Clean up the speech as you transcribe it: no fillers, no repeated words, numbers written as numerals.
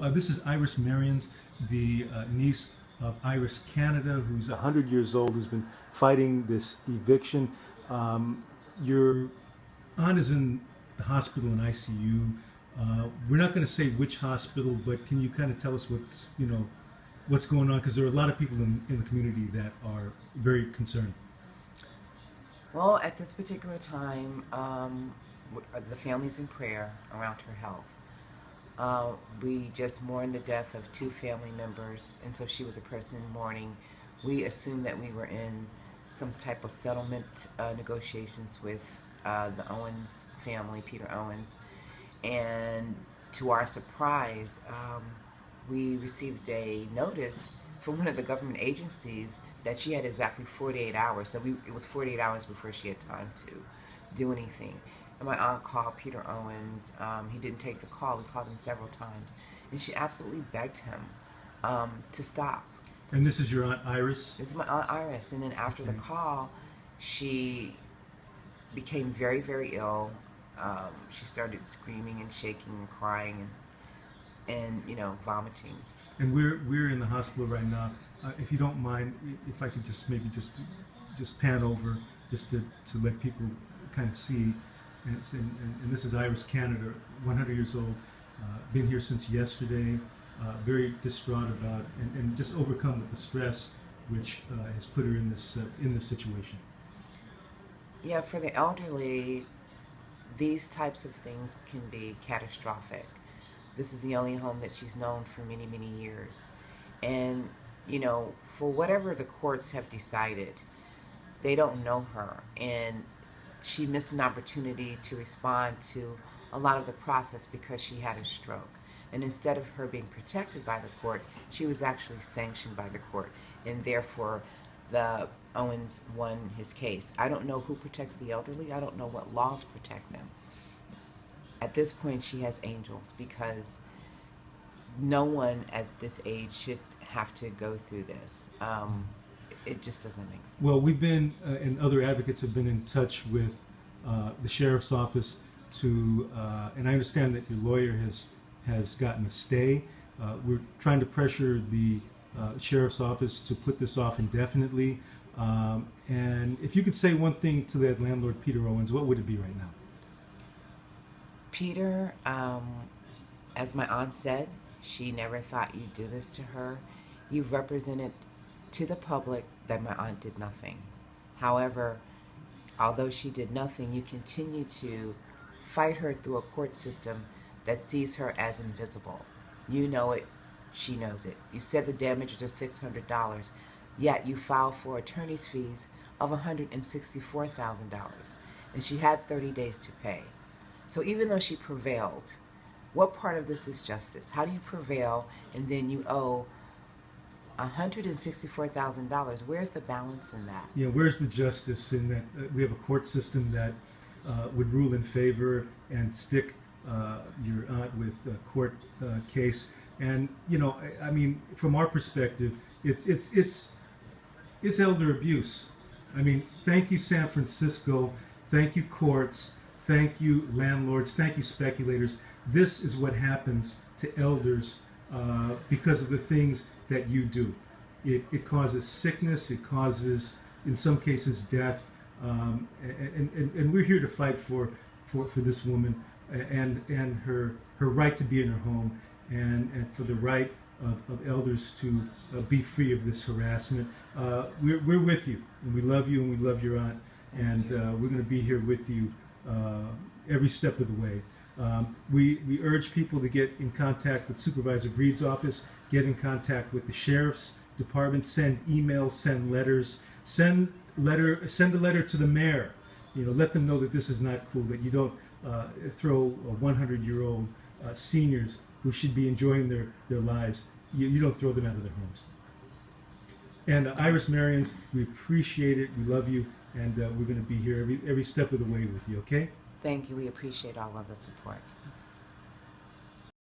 This is Iris Merriouns, the niece of Iris Canada, who's 100 years old, who's been fighting this eviction. Your aunt is in the hospital in ICU. We're not going to say which hospital, but can you kind of tell us what's going on? Because there are a lot of people in the community that are very concerned. Well, at this particular time, the family's in prayer around her health. We just mourned the death of two family members, and so she was a person in mourning. We assumed that we were in some type of settlement negotiations with the Owens family, Peter Owens, and to our surprise, we received a notice from one of the government agencies that she had exactly 48 hours. So it was 48 hours before she had time to do anything. And my aunt called Peter Owens. He didn't take the call. We called him several times. And she absolutely begged him to stop. And this is your Aunt Iris? This is my Aunt Iris. And then after the call, she became very, very ill. She started screaming and shaking and crying and vomiting. And we're in the hospital right now. If you don't mind, if I could just maybe just pan over just to let people kind of see. And this is Iris Canada, 100 years old, been here since yesterday, very distraught about and just overcome with the stress which has put her in this situation. Yeah, for the elderly, these types of things can be catastrophic. This is the only home that she's known for many, many years. And, for whatever the courts have decided, they don't know her. And she missed an opportunity to respond to a lot of the process because she had a stroke. And instead of her being protected by the court, she was actually sanctioned by the court. And therefore, the Owens won his case. I don't know who protects the elderly. I don't know what laws protect them. At this point, she has angels because no one at this age should have to go through this. It just doesn't make sense. Well, we've been, and other advocates have been in touch with the sheriff's office and I understand that your lawyer has gotten a stay. We're trying to pressure the sheriff's office to put this off indefinitely. And if you could say one thing to that landlord, Peter Owens, what would it be right now? Peter, as my aunt said, she never thought you'd do this to her. You've represented to the public that my aunt did nothing. However, although she did nothing, you continue to fight her through a court system that sees her as invisible. You know it, she knows it. You said the damages are $600, yet you filed for attorney's fees of $164,000, and she had 30 days to pay. So even though she prevailed, what part of this is justice? How do you prevail and then you owe $164,000? Where's the balance in that? Yeah, where's the justice in that? We have a court system that would rule in favor and stick your aunt with a court case. And I mean, from our perspective, it's elder abuse. I mean, thank you, San Francisco. Thank you, courts. Thank you, landlords. Thank you, speculators. This is what happens to elders because of the things that you do. It causes sickness. It causes, in some cases, death. And we're here to fight for this woman and her right to be in her home and for the right of elders to be free of this harassment. We're with you, and we love you, and we love your aunt, and we're going to be here with you every step of the way. We urge people to get in contact with Supervisor Breed's office, get in contact with the Sheriff's Department, send emails, send letters, send a letter to the mayor. Let them know that this is not cool, that you don't throw 100-year-old seniors who should be enjoying their lives, you don't throw them out of their homes. And Iris Merriouns, we appreciate it, we love you, and we're going to be here every step of the way with you, okay? Thank you. We appreciate all of the support.